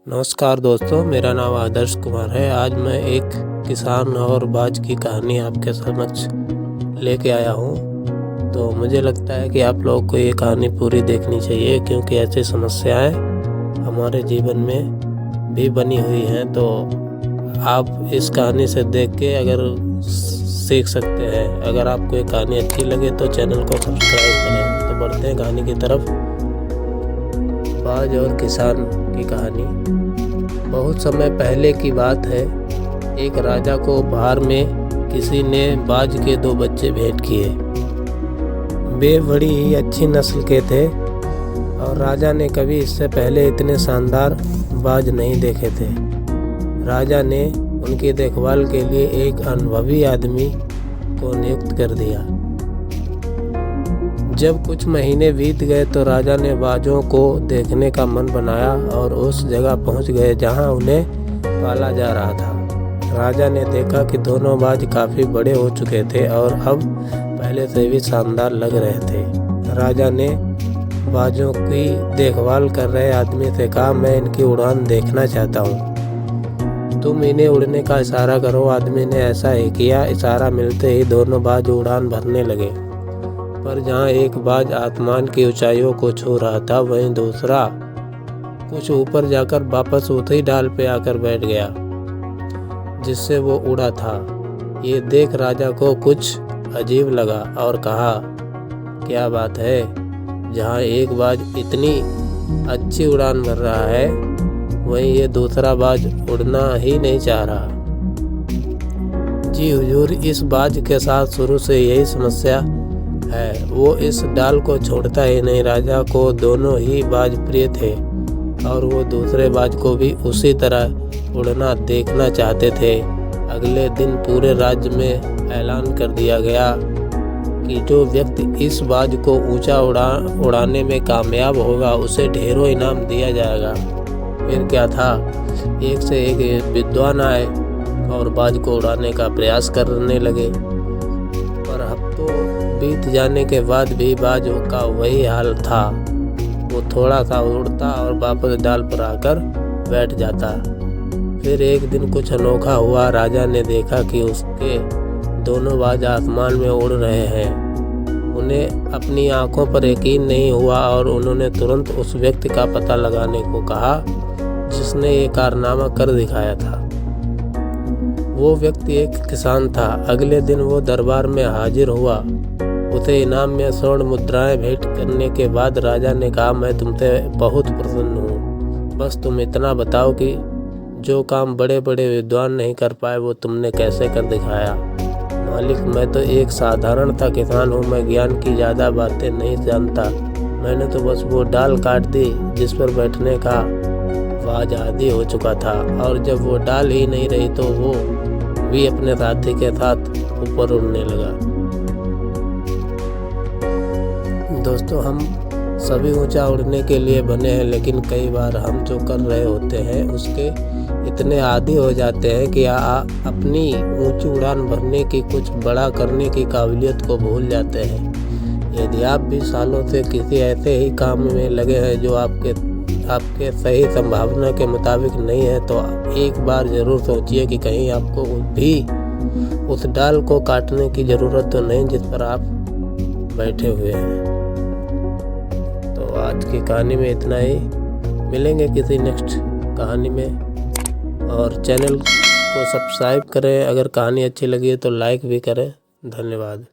नमस्कार दोस्तों, मेरा नाम आदर्श कुमार है। आज मैं एक किसान और बाज की कहानी आपके समक्ष लेके आया हूँ। तो मुझे लगता है कि आप लोगों को ये कहानी पूरी देखनी चाहिए, क्योंकि ऐसी समस्याएं हमारे जीवन में भी बनी हुई हैं। तो आप इस कहानी से देख के अगर सीख सकते हैं। अगर आपको ये कहानी अच्छी लगे तो चैनल को सब्सक्राइब करें। तो बढ़ते हैं कहानी की तरफ। बाज और किसान की कहानी। बहुत समय पहले की बात है। एक राजा को उपहार में किसी ने बाज के 2 बच्चे भेंट किए। वे बड़ी ही अच्छी नस्ल के थे और राजा ने कभी इससे पहले इतने शानदार बाज नहीं देखे थे। राजा ने उनकी देखभाल के लिए एक अनुभवी आदमी को नियुक्त कर दिया। जब कुछ महीने बीत गए तो राजा ने बाजों को देखने का मन बनाया और उस जगह पहुंच गए जहां उन्हें पाला जा रहा था। राजा ने देखा कि दोनों बाज काफ़ी बड़े हो चुके थे और अब पहले से भी शानदार लग रहे थे। राजा ने बाजों की देखभाल कर रहे आदमी से कहा, मैं इनकी उड़ान देखना चाहता हूँ, तुम इन्हें उड़ने का इशारा करो। आदमी ने ऐसा ही किया। इशारा मिलते ही दोनों बाज उड़ान भरने लगे, पर जहाँ एक बाज आसमान की ऊंचाइयों को छू रहा था, वहीं दूसरा कुछ ऊपर जाकर वापस उसी डाल पे आकर बैठ गया जिससे वो उड़ा था। ये देख राजा को कुछ अजीब लगा और कहा, क्या बात है, जहाँ एक बाज इतनी अच्छी उड़ान भर रहा है, वहीं ये दूसरा बाज उड़ना ही नहीं चाह रहा। जी हुजूर, इस बाज के साथ शुरू से यही समस्या है। वो इस डाल को छोड़ता ही नहीं। राजा को दोनों ही बाज प्रिय थे और वो दूसरे बाज को भी उसी तरह उड़ना देखना चाहते थे। अगले दिन पूरे राज्य में ऐलान कर दिया गया कि जो व्यक्ति इस बाज को ऊंचा उड़ाने में कामयाब होगा, उसे ढेरों इनाम दिया जाएगा। फिर क्या था, एक से एक विद्वान आए और बाज को उड़ाने का प्रयास करने लगे, पर हफ्तों बीत जाने के बाद भी बाज का वही हाल था। वो थोड़ा सा उड़ता और वापस डाल पर आकर बैठ जाता। फिर एक दिन कुछ अनोखा हुआ। राजा ने देखा कि उसके दोनों बाज आसमान में उड़ रहे हैं। उन्हें अपनी आंखों पर यकीन नहीं हुआ और उन्होंने तुरंत उस व्यक्ति का पता लगाने को कहा जिसने ये कारनामा कर दिखाया था। वो व्यक्ति एक किसान था। अगले दिन वो दरबार में हाजिर हुआ। उसे इनाम में स्वर्ण मुद्राएं भेंट करने के बाद राजा ने कहा, मैं तुमसे बहुत प्रसन्न हूँ। बस तुम इतना बताओ कि जो काम बड़े बड़े विद्वान नहीं कर पाए, वो तुमने कैसे कर दिखाया। मालिक, मैं तो एक साधारण सा किसान हूँ। मैं ज्ञान की ज़्यादा बातें नहीं जानता। मैंने तो बस वो डाल काट दी जिस पर बैठने का बाज आदी हो चुका था, और जब वो डाल ही नहीं रही तो वो भी अपने साथी के साथ ऊपर उड़ने लगा। दोस्तों, हम सभी ऊंचा उड़ने के लिए बने हैं, लेकिन कई बार हम जो कर रहे होते हैं उसके इतने आदी हो जाते हैं कि अपनी ऊंची उड़ान भरने की, कुछ बड़ा करने की काबिलियत को भूल जाते हैं। यदि आप भी सालों से किसी ऐसे ही काम में लगे हैं जो आपके सही संभावना के मुताबिक नहीं है, तो एक बार ज़रूर सोचिए कि कहीं आपको भी उस डाल को काटने की ज़रूरत तो नहीं जिस पर आप बैठे हुए हैं। तो आज की कहानी में इतना ही। मिलेंगे किसी नेक्स्ट कहानी में, और चैनल को सब्सक्राइब करें। अगर कहानी अच्छी लगी है तो लाइक भी करें। धन्यवाद।